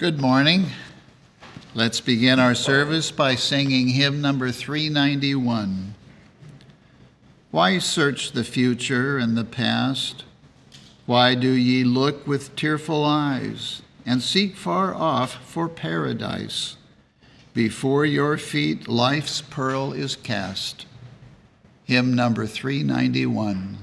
Good morning. Let's begin our service by singing hymn number 391. Why search the future and the past? Why do ye look with tearful eyes and seek far off for paradise? Before your feet life's pearl is cast. Hymn number 391.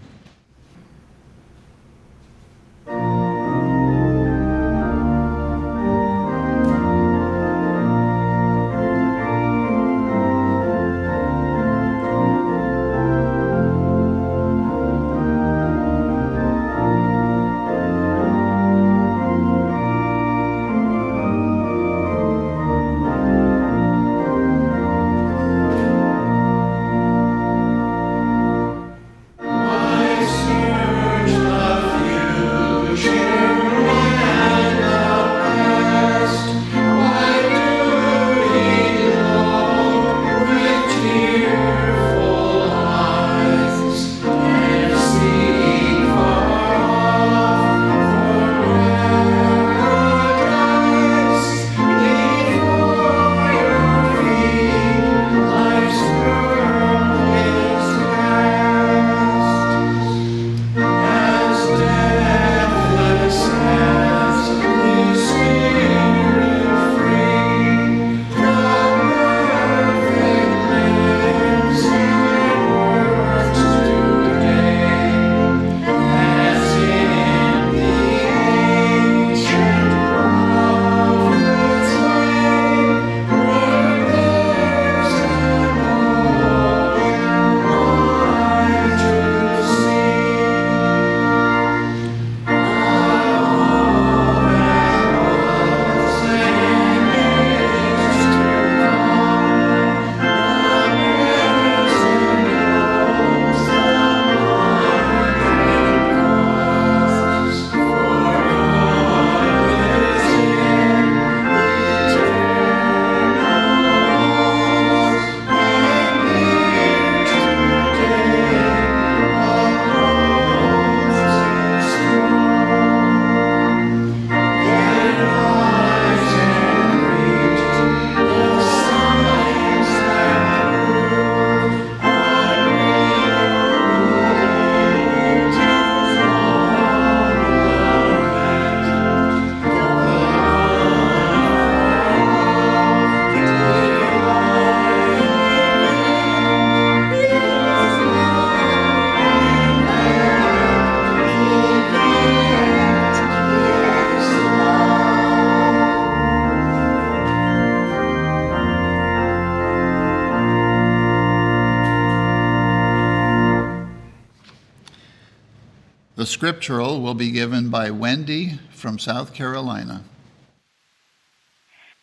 The scriptural will be given by Wendy from South Carolina.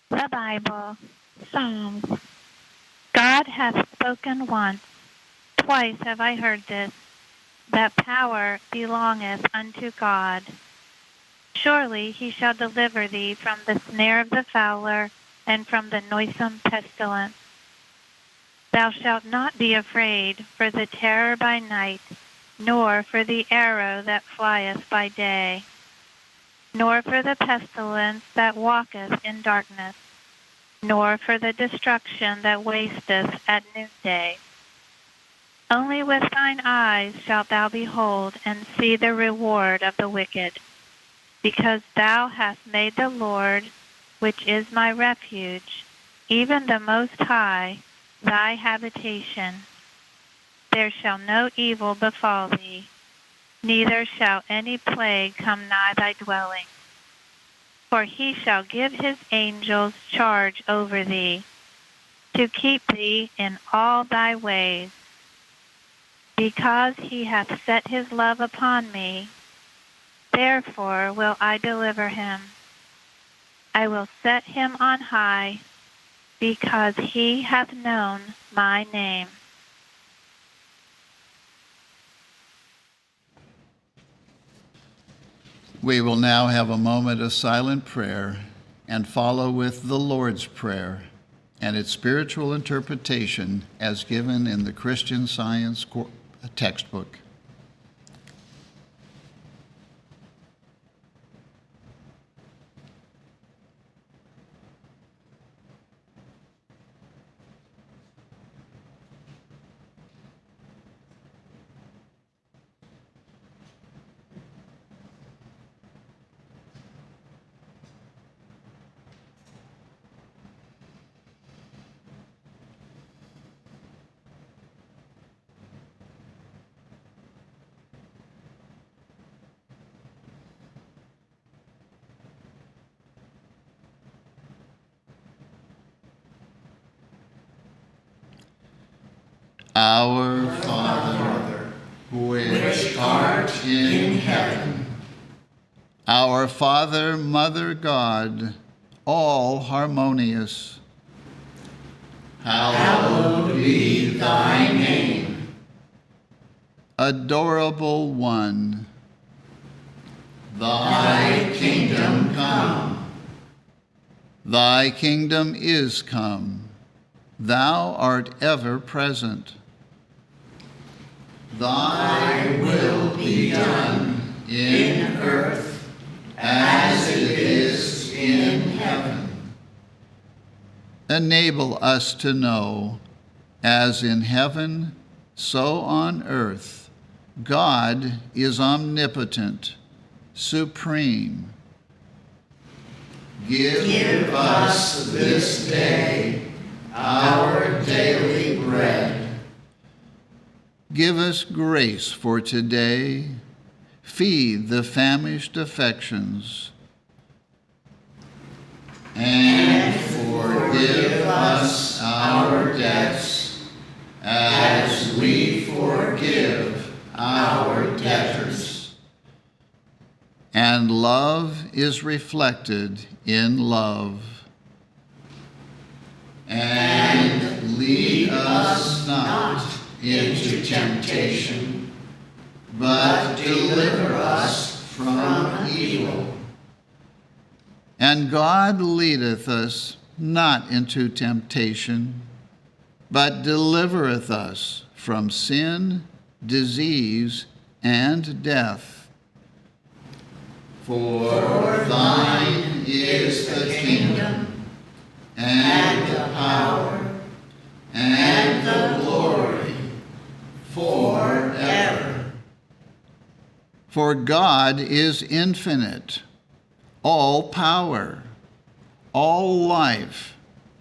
The Bible, Psalms. God hath spoken once, twice have I heard this, that power belongeth unto God. Surely he shall deliver thee from the snare of the fowler and from the noisome pestilence. Thou shalt not be afraid for the terror by night, nor for the arrow that flieth by day, nor for the pestilence that walketh in darkness, nor for the destruction that wasteth at noonday. Only with thine eyes shalt thou behold and see the reward of the wicked, because thou hast made the Lord, which is my refuge, even the Most High, thy habitation. There shall no evil befall thee, neither shall any plague come nigh thy dwelling. For he shall give his angels charge over thee, to keep thee in all thy ways. Because he hath set his love upon me, therefore will I deliver him. I will set him on high, because he hath known my name. We will now have a moment of silent prayer and follow with the Lord's Prayer and its spiritual interpretation as given in the Christian Science textbook. Our Father, which art in heaven. Our Father, Mother God, all harmonious. Hallowed be thy name. Adorable One, thy kingdom come. Thy kingdom is come. Thou art ever present. Thy will be done in earth as it is in heaven. Enable us to know, as in heaven, so on earth, God is omnipotent, supreme. Give us this day our daily bread. Give us grace for today. Feed the famished affections. And forgive us our debts as we forgive our debtors. And love is reflected in love. And lead us not into temptation, but deliver us from evil. And God leadeth us not into temptation, but delivereth us from sin, disease, and death. For thine is the kingdom, and the power, and the glory, forever. For God is infinite, all power, all life,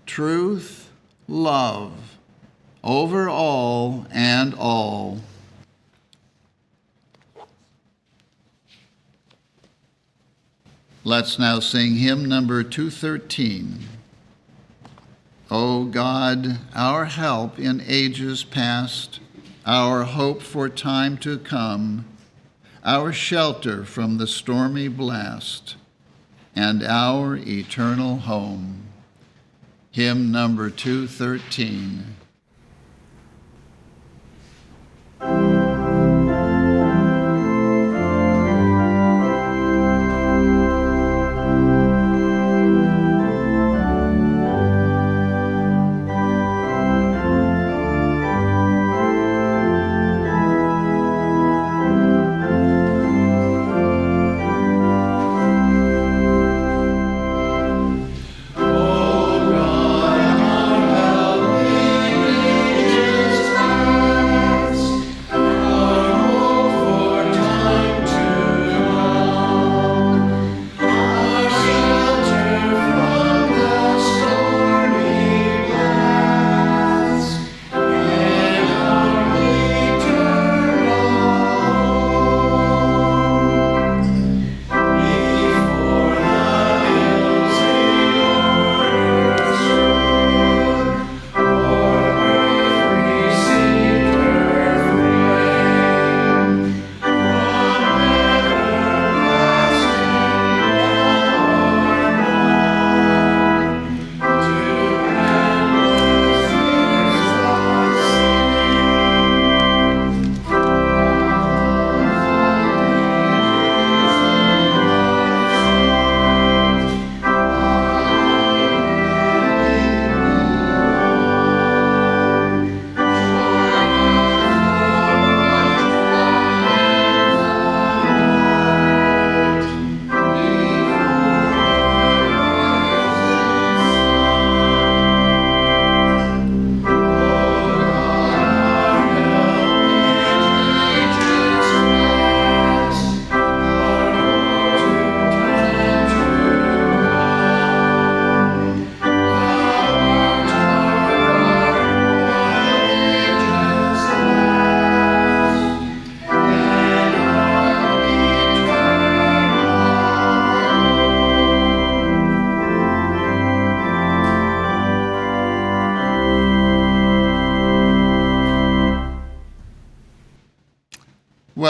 truth, love, over all and all. Let's now sing hymn number 213. O God, our help in ages past, our hope for time to come, our shelter from the stormy blast, and our eternal home. Hymn number 213.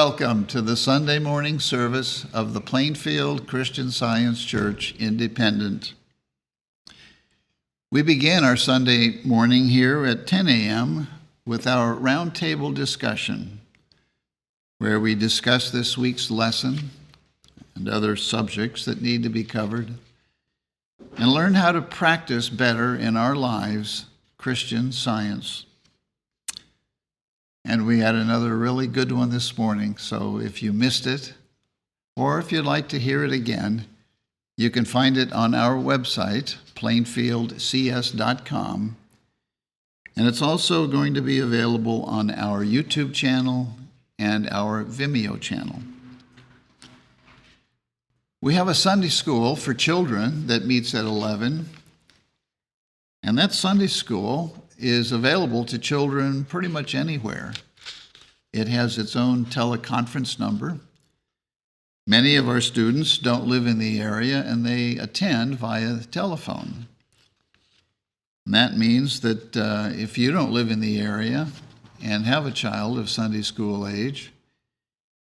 welcome to the Sunday morning service of the Plainfield Christian Science Church Independent. We begin our Sunday morning here at 10 a.m. with our roundtable discussion, where we discuss this week's lesson and other subjects that need to be covered, and learn how to practice better in our lives Christian Science. And we had another really good one this morning, so if you missed it, or if you'd like to hear it again, you can find it on our website, plainfieldcs.com, and it's also going to be available on our YouTube channel and our Vimeo channel. We have a Sunday school for children that meets at 11, and that Sunday school is available to children pretty much anywhere. It has its own teleconference number. Many of our students don't live in the area, and they attend via telephone. And that means that if you don't live in the area and have a child of Sunday school age,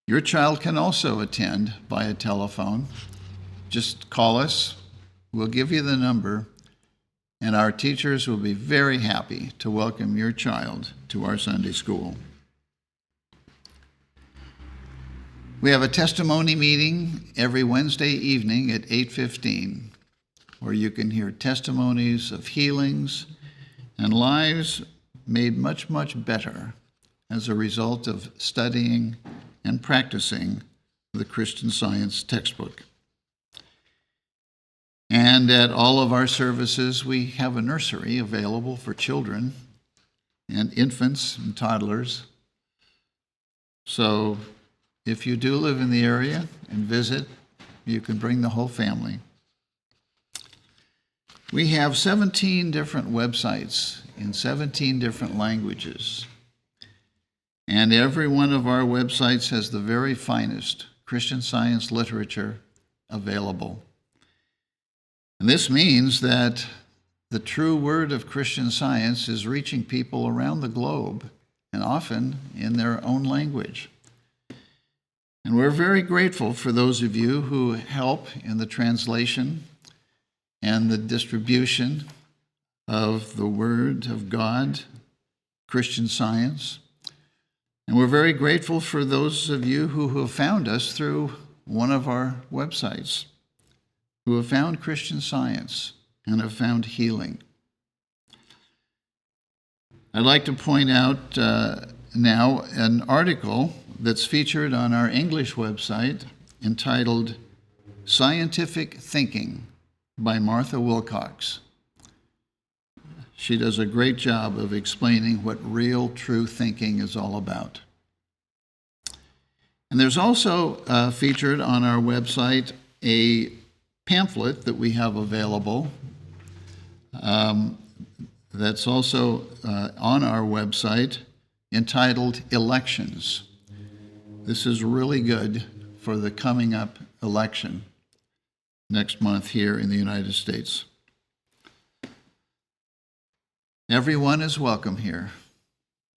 your child can also attend via telephone. Just call us. We'll give you the number, and our teachers will be very happy to welcome your child to our Sunday school. We have a testimony meeting every Wednesday evening at 8:15, where you can hear testimonies of healings and lives made much, much better as a result of studying and practicing the Christian Science textbook. And at all of our services, we have a nursery available for children and infants and toddlers. So if you do live in the area and visit, you can bring the whole family. We have 17 different websites in 17 different languages. And every one of our websites has the very finest Christian Science literature available. And this means that the true word of Christian Science is reaching people around the globe, and often in their own language. And we're very grateful for those of you who help in the translation and the distribution of the Word of God, Christian Science. And we're very grateful for those of you who have found us through one of our websites, who have found Christian Science and have found healing. I'd like to point out now an article that's featured on our English website entitled Scientific Thinking by Martha Wilcox. She does a great job of explaining what real, true thinking is all about. And there's also featured on our website a pamphlet that we have available that's also on our website entitled Elections. This is really good for the coming up election next month here in the United States. Everyone is welcome here,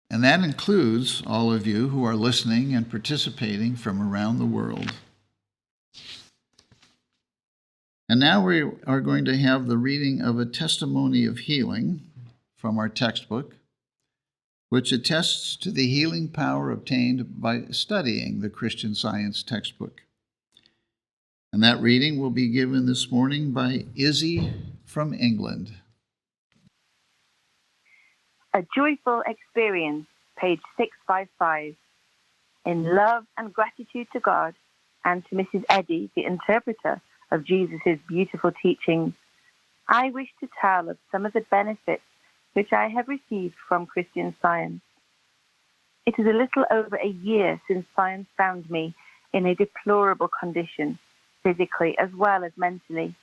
and that includes all of you who are listening and participating from around the world. And now we are going to have the reading of a testimony of healing from our textbook, which attests to the healing power obtained by studying the Christian Science textbook. And that reading will be given this morning by Izzy from England. A Joyful Experience, page 655. In love and gratitude to God and to Mrs. Eddy, the interpreter of Jesus' beautiful teachings, I wish to tell of some of the benefits which I have received from Christian Science. It is a little over a year since science found me in a deplorable condition, physically as well as mentally.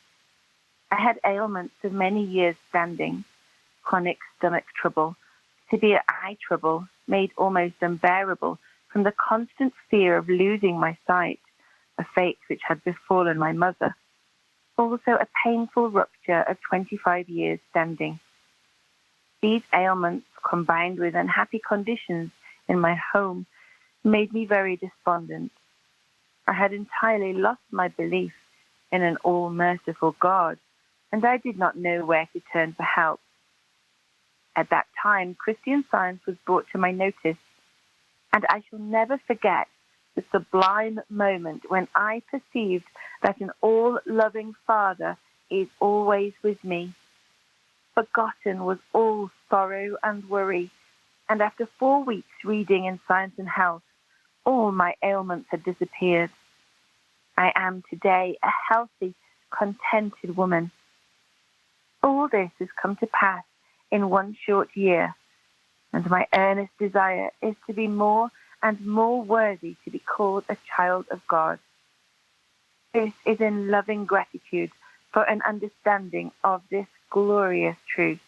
I had ailments of many years standing, chronic stomach trouble, severe eye trouble made almost unbearable from the constant fear of losing my sight, a fate which had befallen my mother. Also a painful rupture of 25 years standing. These ailments, combined with unhappy conditions in my home, made me very despondent. I had entirely lost my belief in an all-merciful God, and I did not know where to turn for help. At that time, Christian Science was brought to my notice, and I shall never forget the sublime moment when I perceived that an all-loving Father is always with me. Forgotten was all sorrow and worry, and after 4 weeks reading in Science and Health, all my ailments had disappeared. I am today a healthy, contented woman. All this has come to pass in 1 short year, and my earnest desire is to be more and more worthy to be called a child of God. This is in loving gratitude for an understanding of this glorious truth.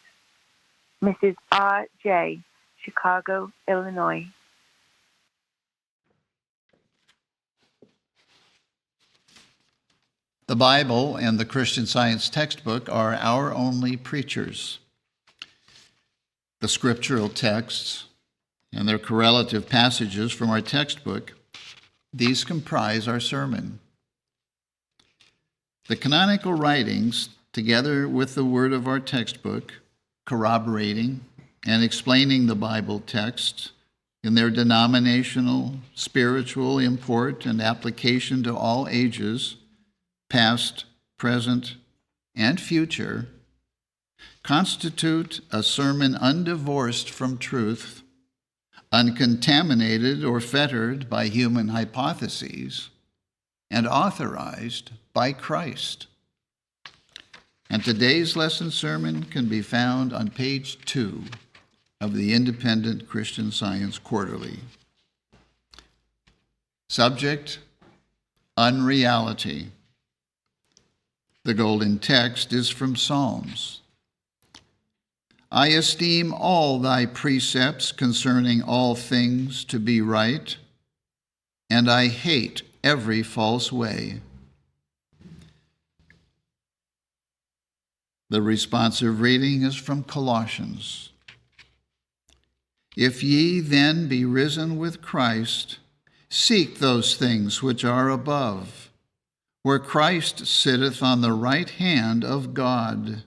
Mrs. R.J., Chicago, Illinois. The Bible and the Christian Science textbook are our only preachers. The scriptural texts and their correlative passages from our textbook, these comprise our sermon. The canonical writings, together with the word of our textbook, corroborating and explaining the Bible text in their denominational, spiritual import and application to all ages, past, present, and future, constitute a sermon undivorced from truth, uncontaminated or fettered by human hypotheses, and authorized by Christ. And today's lesson sermon can be found on page 2 of the Independent Christian Science Quarterly. Subject, Unreality. The golden text is from Psalms. I esteem all thy precepts concerning all things to be right, and I hate every false way. The responsive reading is from Colossians. If ye then be risen with Christ, seek those things which are above, where Christ sitteth on the right hand of God.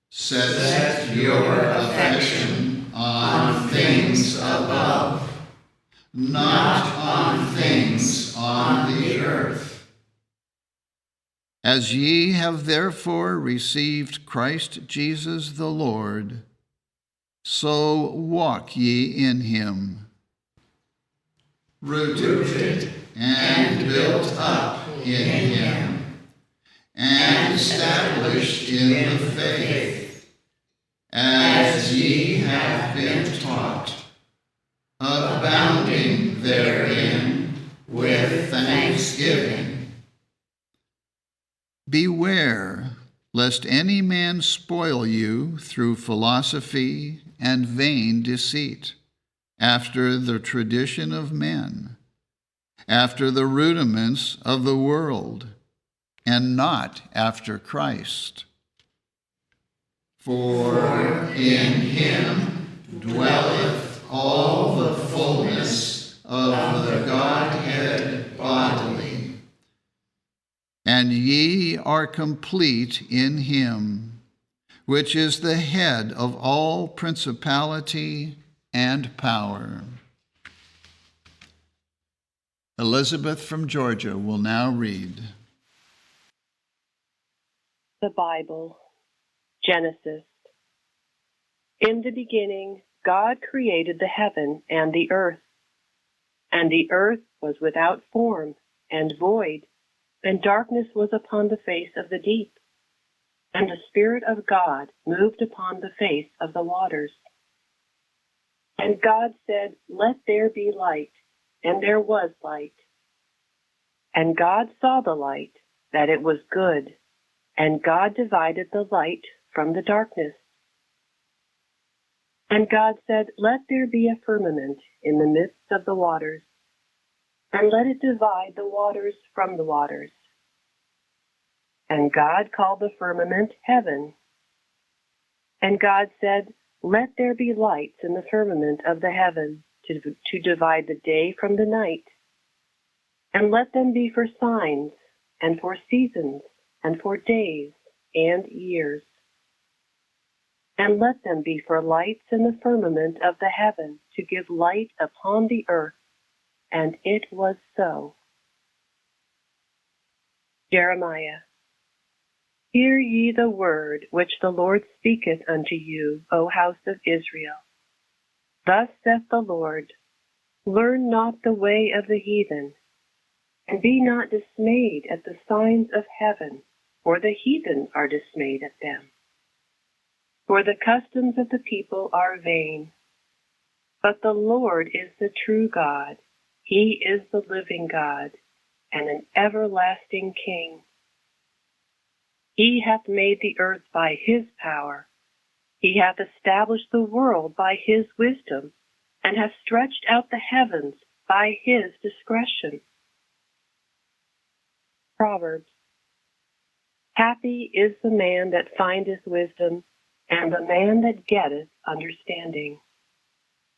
Set your affection on things above, not on things on the earth. As ye have therefore received Christ Jesus the Lord, so walk ye in him, rooted and built up in him, and established in the faith, as ye have been taught, abounding therein with thanksgiving. Beware lest any man spoil you through philosophy and vain deceit, after the tradition of men, after the rudiments of the world, and not after Christ. For in him dwelleth all the fullness of the Godhead bodily, and ye are complete in him, which is the head of all principality and power. Elizabeth from Georgia will now read. The Bible, Genesis. In the beginning, God created the heaven and the earth was without form and void, and darkness was upon the face of the deep. And the Spirit of God moved upon the face of the waters. And God said, Let there be light, and there was light. And God saw the light, that it was good, and God divided the light from the darkness. And God said, Let there be a firmament in the midst of the waters, and let it divide the waters from the waters. And God called the firmament heaven. And God said, Let there be lights in the firmament of the heaven, to divide the day from the night. And let them be for signs, and for seasons, and for days, and years. And let them be for lights in the firmament of the heaven, to give light upon the earth. And it was so. Jeremiah. Hear ye the word which the Lord speaketh unto you, O house of Israel. Thus saith the Lord, learn not the way of the heathen, and be not dismayed at the signs of heaven, for the heathen are dismayed at them. For the customs of the people are vain. But the Lord is the true God. He is the living God, and an everlasting King. He hath made the earth by his power. He hath established the world by his wisdom, and hath stretched out the heavens by his discretion. Proverbs. Happy is the man that findeth wisdom, and the man that getteth understanding.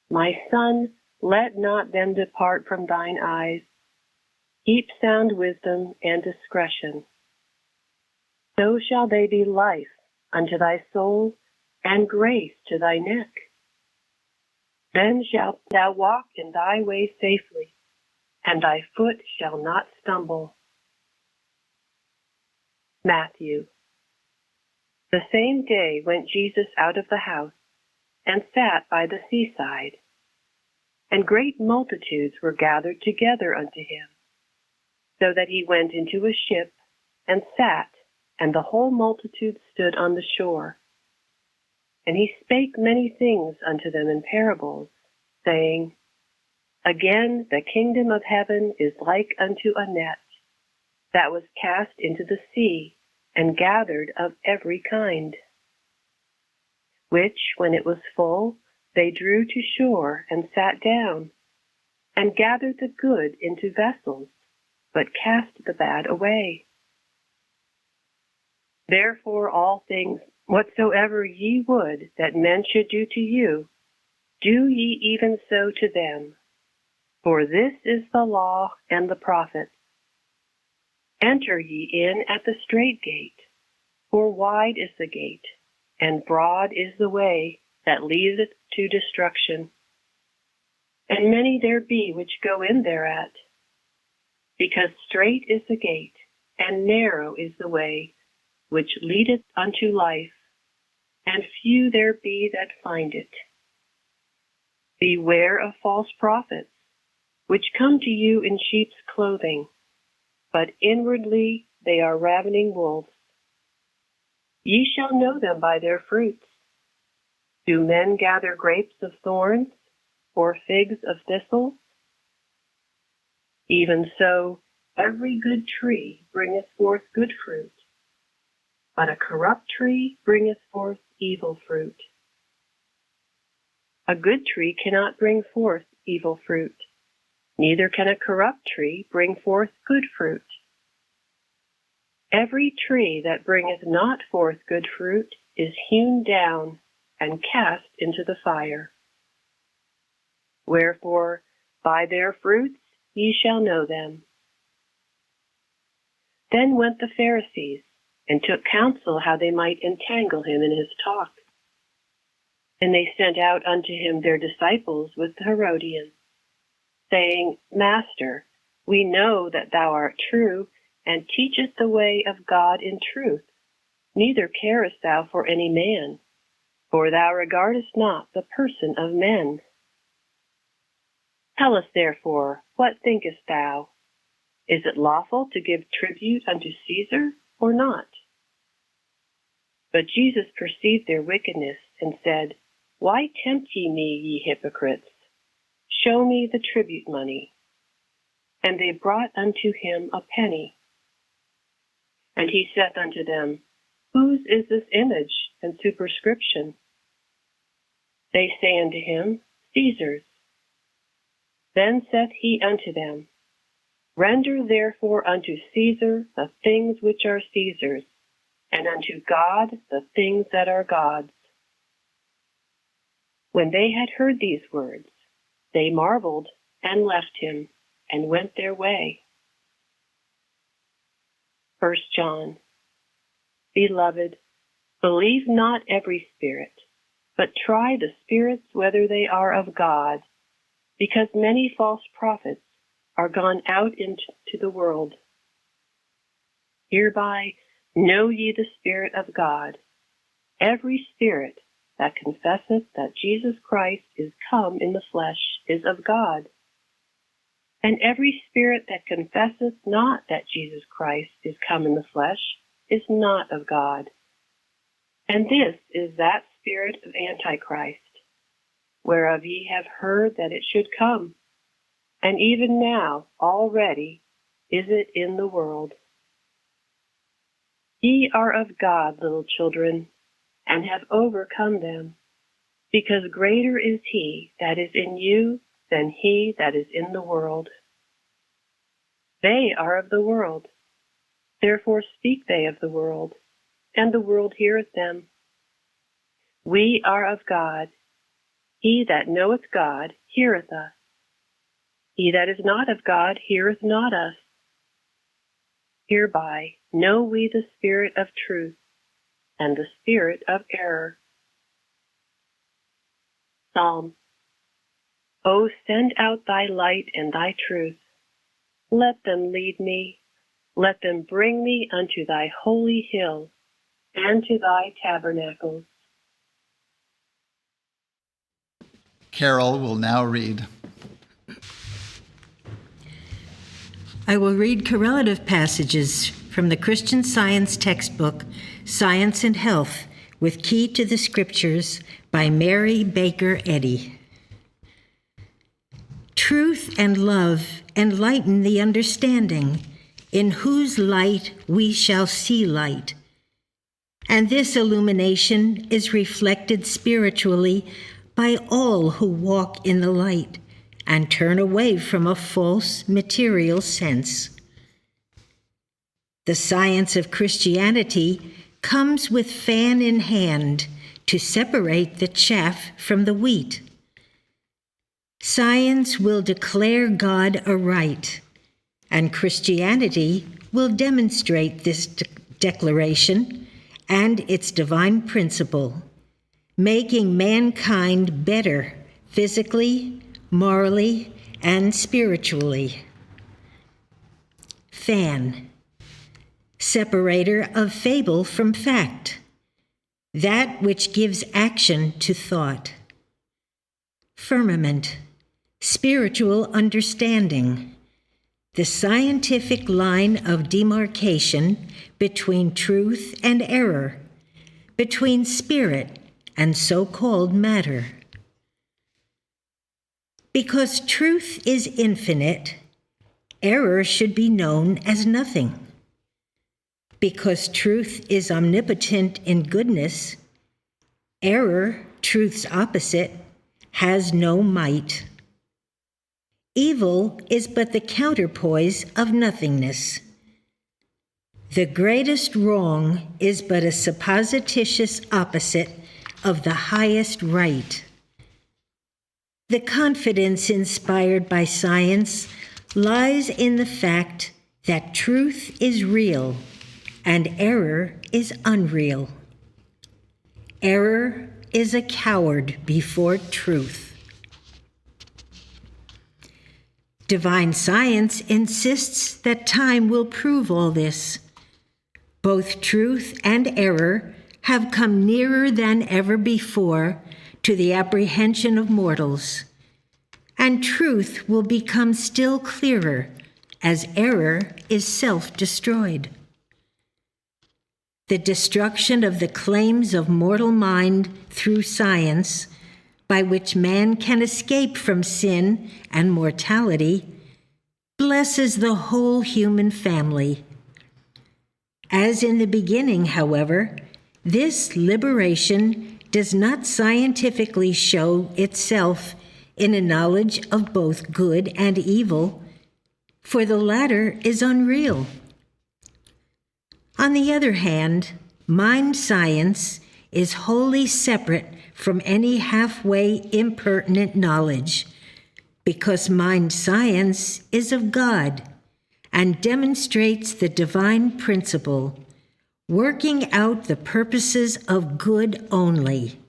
My son, let not them depart from thine eyes. Keep sound wisdom and discretion. So shall they be life unto thy soul, and grace to thy neck. Then shalt thou walk in thy way safely, and thy foot shall not stumble. Matthew. The same day went Jesus out of the house, and sat by the seaside. And great multitudes were gathered together unto him, so that he went into a ship, and sat, and the whole multitude stood on the shore. And he spake many things unto them in parables, saying, Again, the kingdom of heaven is like unto a net, that was cast into the sea, and gathered of every kind. Which, when it was full, they drew to shore, and sat down, and gathered the good into vessels, but cast the bad away. Therefore all things whatsoever ye would that men should do to you, do ye even so to them. For this is the law and the prophets. Enter ye in at the strait gate, for wide is the gate, and broad is the way that leadeth to destruction. And many there be which go in thereat. Because strait is the gate, and narrow is the way, which leadeth unto life, and few there be that find it. Beware of false prophets, which come to you in sheep's clothing, but inwardly they are ravening wolves. Ye shall know them by their fruits. Do men gather grapes of thorns, or figs of thistles? Even so, every good tree bringeth forth good fruit, but a corrupt tree bringeth forth evil fruit. A good tree cannot bring forth evil fruit, neither can a corrupt tree bring forth good fruit. Every tree that bringeth not forth good fruit is hewn down and cast into the fire. Wherefore, by their fruits ye shall know them. Then went the Pharisees, and took counsel how they might entangle him in his talk. And they sent out unto him their disciples with the Herodians, saying, Master, we know that thou art true, and teachest the way of God in truth, neither carest thou for any man, for thou regardest not the person of men. Tell us therefore, what thinkest thou? Is it lawful to give tribute unto Caesar, or not? But Jesus perceived their wickedness, and said, Why tempt ye me, ye hypocrites? Show me the tribute money. And they brought unto him a penny. And he saith unto them, Whose is this image and superscription? They say unto him, Caesar's. Then saith he unto them, Render therefore unto Caesar the things which are Caesar's, and unto God the things that are God's. When they had heard these words, They marveled and left him and went their way. 1 John. Beloved, believe not every spirit, but try the spirits whether they are of God, because many false prophets are gone out into the world. Hereby know ye the Spirit of God. Every spirit that confesseth that Jesus Christ is come in the flesh is of God. And every spirit that confesseth not that Jesus Christ is come in the flesh is not of God. And this is that spirit of Antichrist, whereof ye have heard that it should come, and even now already is it in the world. Ye are of God, little children, and have overcome them, because greater is he that is in you than he that is in the world. They are of the world, therefore speak they of the world, and the world heareth them. We are of God. He that knoweth God heareth us. He that is not of God heareth not us. Hereby know we the spirit of truth and the spirit of error. Psalm. O send out thy light and thy truth. Let them lead me. Let them bring me unto thy holy hill and to thy tabernacles. Carol will now read. I will read correlative passages from the Christian Science textbook, Science and Health, with Key to the Scriptures by Mary Baker Eddy. Truth and love enlighten the understanding, in whose light we shall see light. And this illumination is reflected spiritually by all who walk in the light and turn away from a false material sense. The science of Christianity comes with fan in hand to separate the chaff from the wheat. Science will declare God aright, and Christianity will demonstrate this declaration and its divine principle, making mankind better physically, morally, and spiritually. Fan. Separator of fable from fact. That which gives action to thought. Firmament. Spiritual understanding. The scientific line of demarcation between truth and error, between spirit and so-called matter. Because truth is infinite, error should be known as nothing. Because truth is omnipotent in goodness, error, truth's opposite, has no might. Evil is but the counterpoise of nothingness. The greatest wrong is but a supposititious opposite of the highest right. The confidence inspired by science lies in the fact that truth is real and error is unreal. Error is a coward before truth. Divine science insists that time will prove all this. Both truth and error have come nearer than ever before to the apprehension of mortals, and truth will become still clearer as error is self-destroyed. The destruction of the claims of mortal mind through science, by which man can escape from sin and mortality, blesses the whole human family. As in the beginning, however, this liberation does not scientifically show itself in a knowledge of both good and evil, for the latter is unreal. On the other hand, mind science is wholly separate from any halfway impertinent knowledge, because mind science is of God and demonstrates the divine principle, working out the purposes of good only.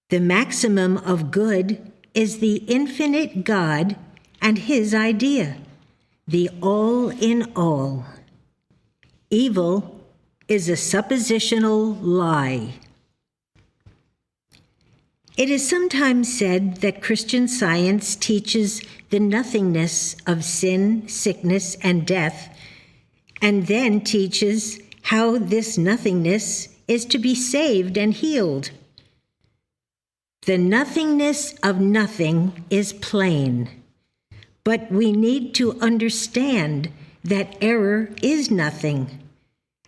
The maximum of good is the infinite God and his idea, the all in all. Evil is a suppositional lie. It is sometimes said that Christian Science teaches the nothingness of sin, sickness, and death, and then teaches how this nothingness is to be saved and healed. The nothingness of nothing is plain, but we need to understand that error is nothing,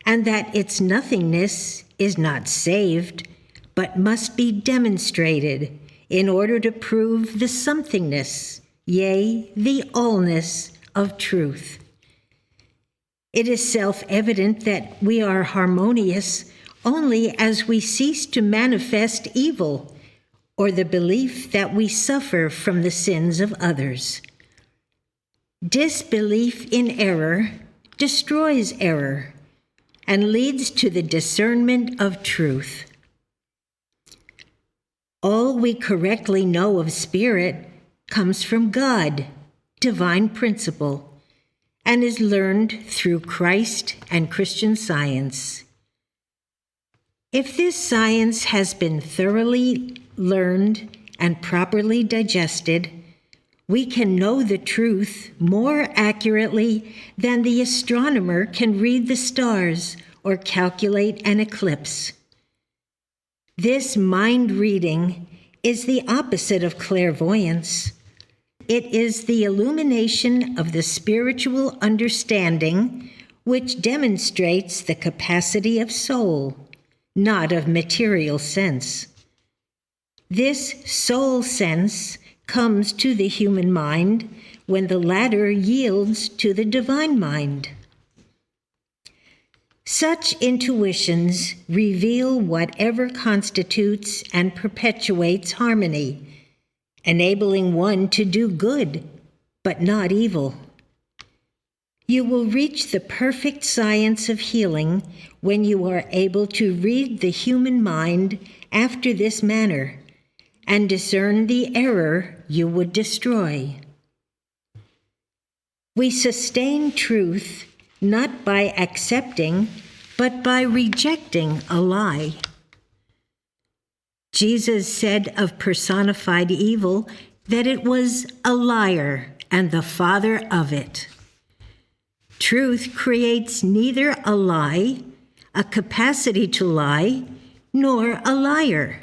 and that its nothingness is not saved, but must be demonstrated in order to prove the somethingness, yea, the allness of truth. It is self-evident that we are harmonious only as we cease to manifest evil, or the belief that we suffer from the sins of others. Disbelief in error destroys error and leads to the discernment of truth. All we correctly know of spirit comes from God, divine principle, and is learned through Christ and Christian Science. If this science has been thoroughly learned and properly digested, we can know the truth more accurately than the astronomer can read the stars or calculate an eclipse. This mind reading is the opposite of clairvoyance. It is the illumination of the spiritual understanding which demonstrates the capacity of soul, not of material sense. This soul sense comes to the human mind when the latter yields to the divine mind. Such intuitions reveal whatever constitutes and perpetuates harmony, enabling one to do good, but not evil. You will reach the perfect science of healing when you are able to read the human mind after this manner and discern the error you would destroy. We sustain truth not by accepting, but by rejecting a lie. Jesus said of personified evil that it was a liar and the father of it. Truth creates neither a lie, a capacity to lie, nor a liar.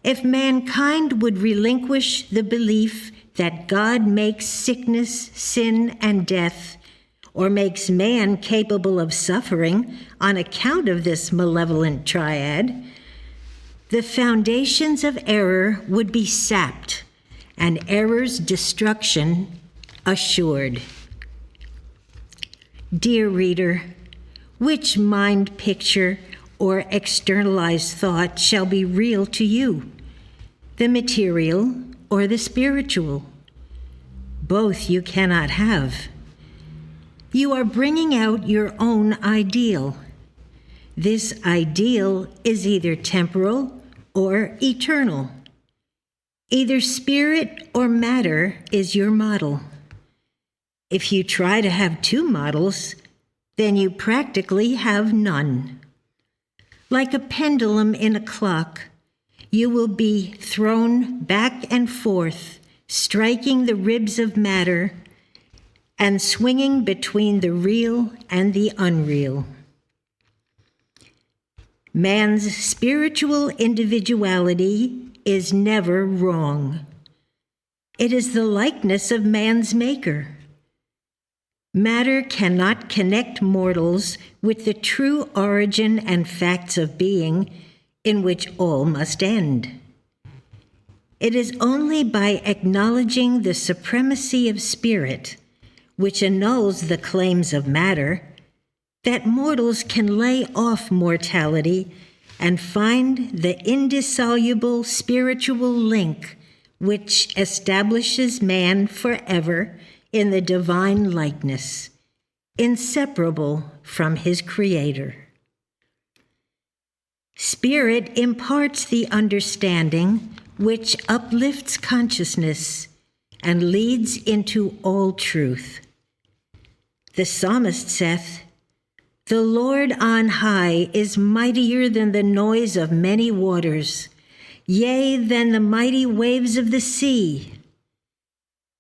If mankind would relinquish the belief that God makes sickness, sin, and death, or makes man capable of suffering on account of this malevolent triad, the foundations of error would be sapped and error's destruction assured. Dear reader, which mind picture or externalized thought shall be real to you, the material or the spiritual? Both you cannot have. You are bringing out your own ideal. This ideal is either temporal or eternal. Either spirit or matter is your model. If you try to have two models, then you practically have none. Like a pendulum in a clock, you will be thrown back and forth, striking the ribs of matter and swinging between the real and the unreal. Man's spiritual individuality is never wrong. It is the likeness of man's maker. Matter cannot connect mortals with the true origin and facts of being, in which all must end. It is only by acknowledging the supremacy of spirit, which annuls the claims of matter, that mortals can lay off mortality and find the indissoluble spiritual link which establishes man forever in the divine likeness, inseparable from his Creator. Spirit imparts the understanding which uplifts consciousness and leads into all truth. The psalmist saith, "The Lord on high is mightier than the noise of many waters, yea, than the mighty waves of the sea."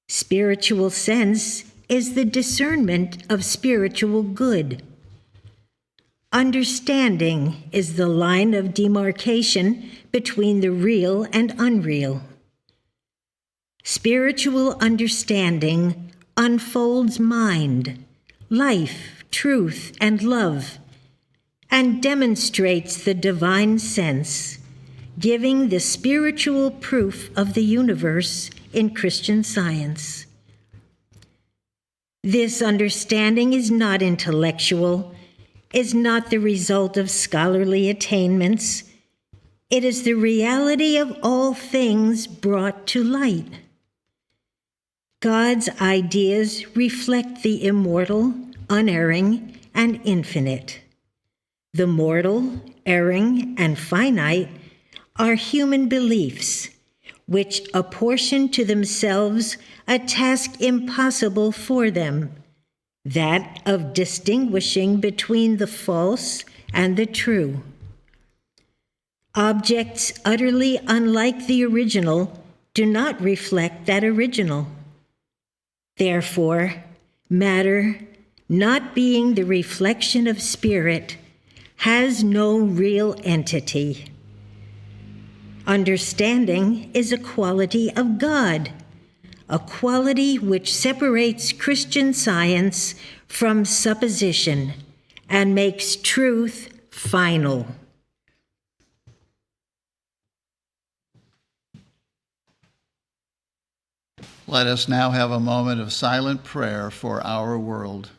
Spiritual sense is the discernment of spiritual good. Understanding is the line of demarcation between the real and unreal. Spiritual understanding unfolds mind, life, truth, and love, and demonstrates the divine sense, giving the spiritual proof of the universe in Christian Science. This understanding is not intellectual, is not the result of scholarly attainments. It is the reality of all things brought to light. God's ideas reflect the immortal, unerring, and infinite. The mortal, erring, and finite are human beliefs, which apportion to themselves a task impossible for them, that of distinguishing between the false and the true. Objects utterly unlike the original do not reflect that original. Therefore, matter, not being the reflection of spirit, has no real entity. Understanding is a quality of God, a quality which separates Christian Science from supposition and makes truth final. Let us now have a moment of silent prayer for our world.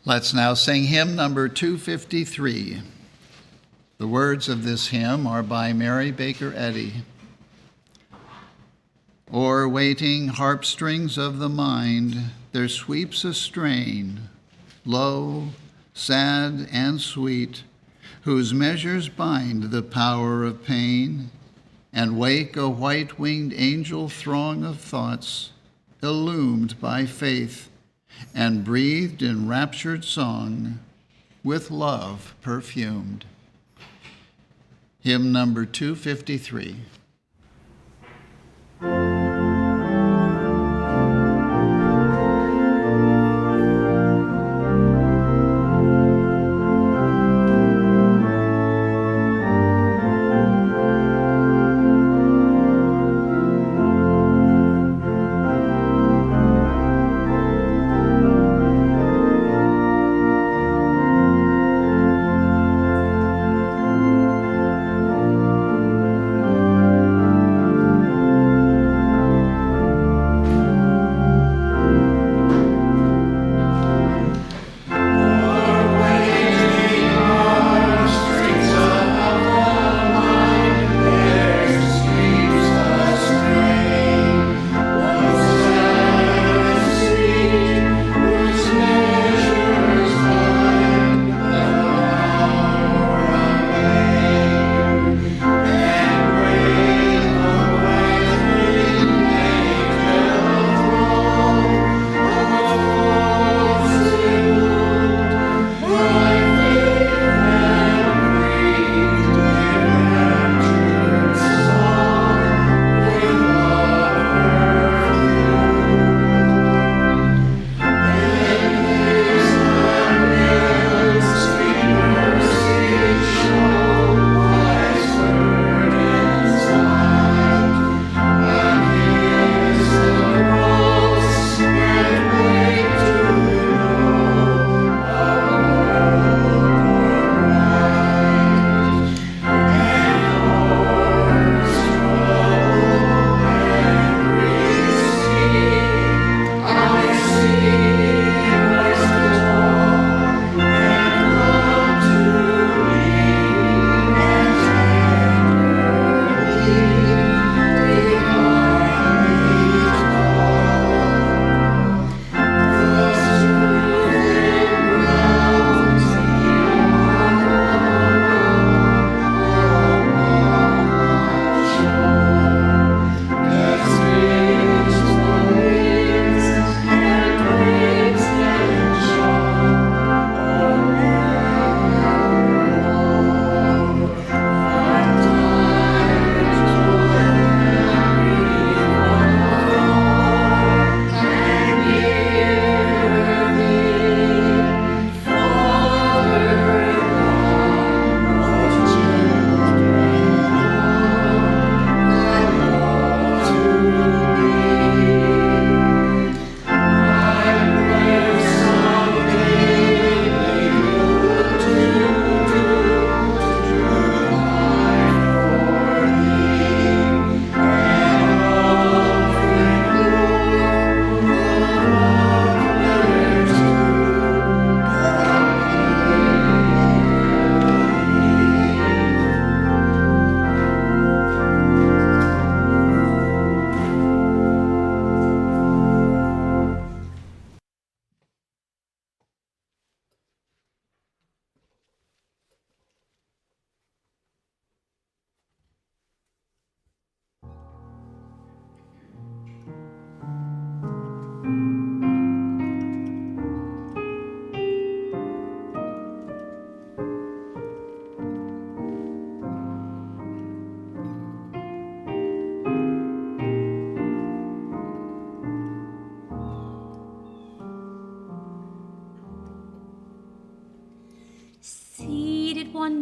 Let's now sing hymn number 253. The words of this hymn are by Mary Baker Eddy. O'er waiting harp strings of the mind, there sweeps a strain, low, sad, and sweet, whose measures bind the power of pain, and wake a white-winged angel throng of thoughts, illumed by faith, and breathed in raptured song, with love perfumed. Hymn number 253.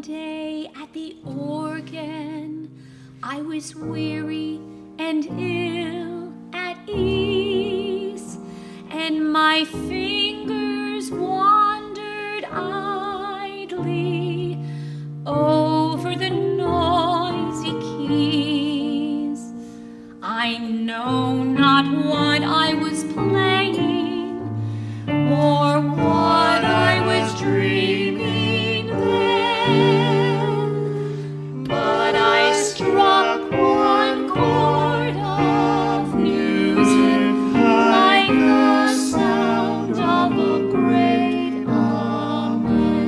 One day at the organ, I was weary and ill at ease, and my fingers wandered idly over the noisy keys. I know not what I was playing, or what I was dreaming then, but I struck one chord of music like the sound of a great amen,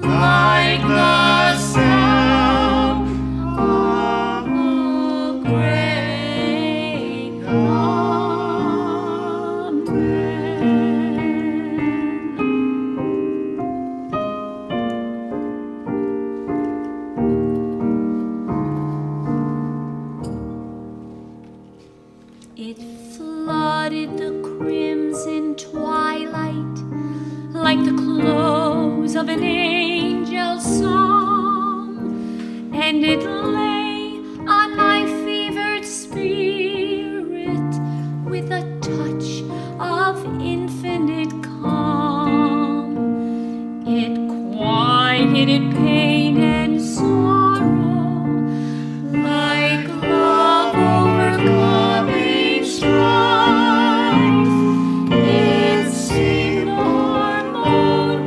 like the sound of a great amen. It flooded the crimson twilight like the close of an angel's song, and it lay on my fevered spirit with a touch of infinite calm. It quieted pain and sorrow like love overcoming strife. It seemed harmonious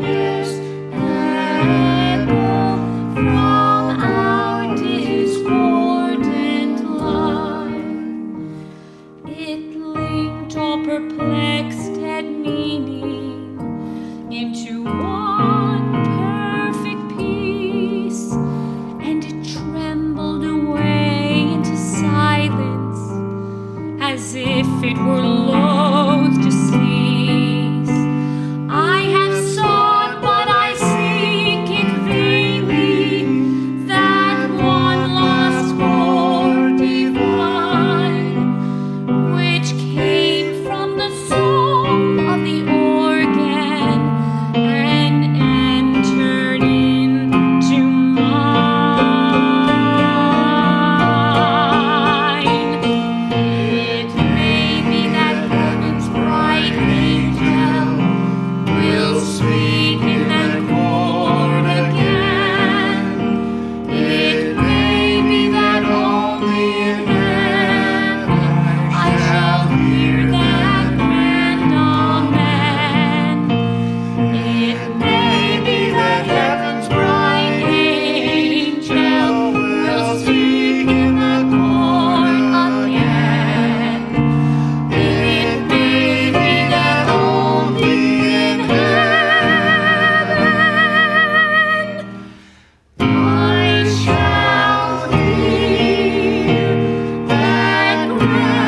echo from our discordant life. It linked all perplexed at meaning into one perfect peace, and it trembled away into silence as if it were loath to cease. I have sought, but I seek it vainly, that one lost chord divine, which came from the soul of the organ and entered into mine. It may be that heaven's bright angel will speak in that chord again. It may be that only in heaven I shall hear that grand amen. It may be that heaven's bright angel will speak in that chord again. It may be that only in heaven I shall hear that grand amen.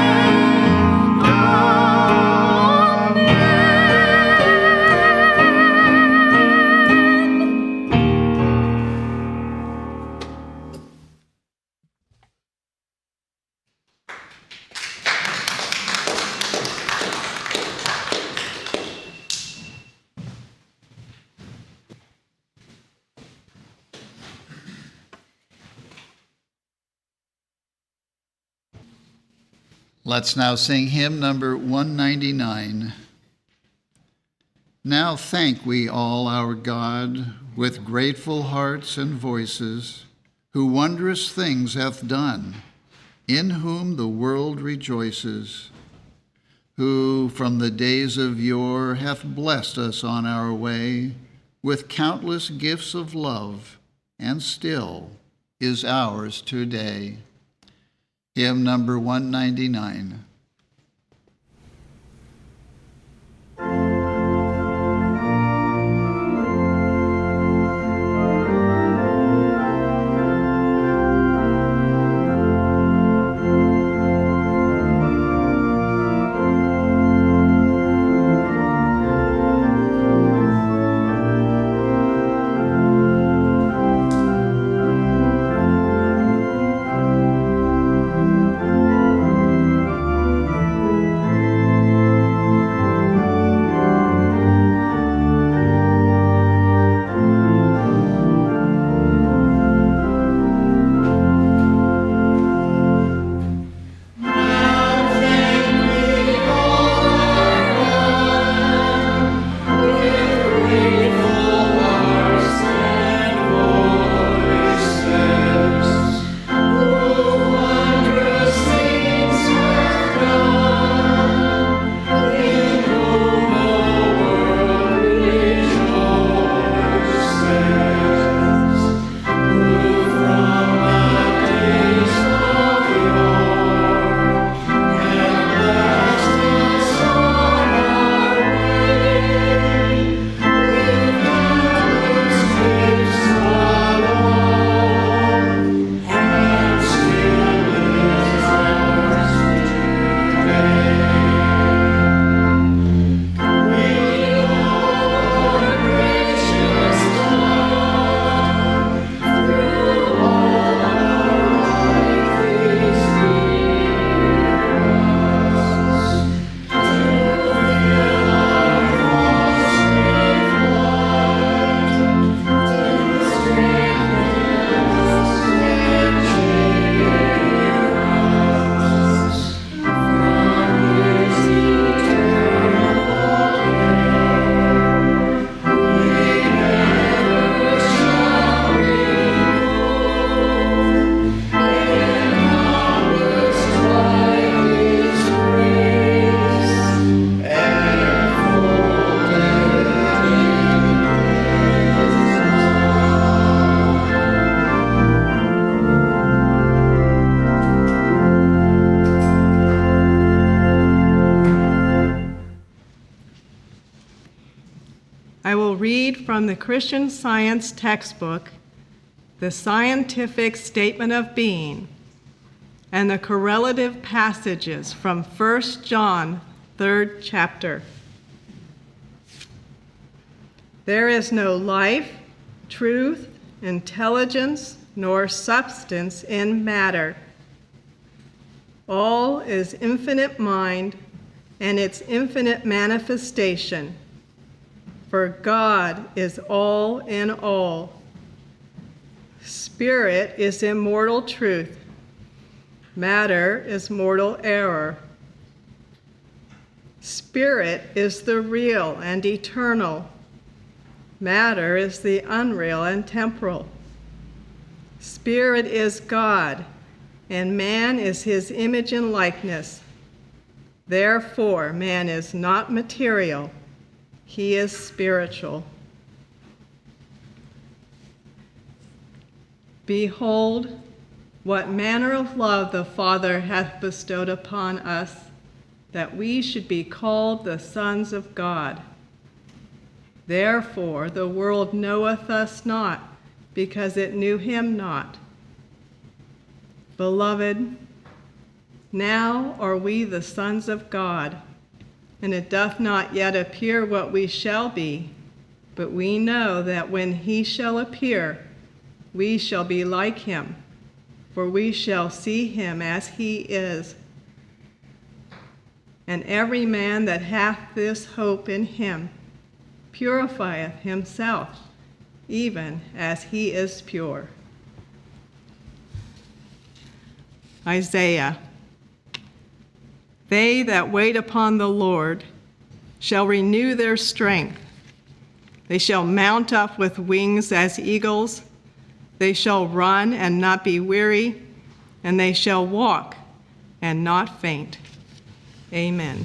Let's now sing hymn number 199. Now thank we all our God with grateful hearts and voices, who wondrous things hath done, in whom the world rejoices, who from the days of yore hath blessed us on our way with countless gifts of love, and still is ours today. Hymn number 199. read from the Christian Science textbook, the Scientific Statement of Being, and the correlative passages from 1 John, 3rd chapter. There is no life, truth, intelligence, nor substance in matter. All is infinite mind and its infinite manifestation, for God is all in all. Spirit is immortal truth. Matter is mortal error. Spirit is the real and eternal. Matter is the unreal and temporal. Spirit is God, and man is his image and likeness. Therefore, man is not material, he is spiritual. Behold, what manner of love the Father hath bestowed upon us, that we should be called the sons of God. Therefore the world knoweth us not, because it knew him not. Beloved, now are we the sons of God, and it doth not yet appear what we shall be, but we know that when he shall appear, we shall be like him, for we shall see him as he is. And every man that hath this hope in him purifieth himself, even as he is pure. Isaiah. They that wait upon the Lord shall renew their strength. They shall mount up with wings as eagles. They shall run and not be weary, and they shall walk and not faint. Amen.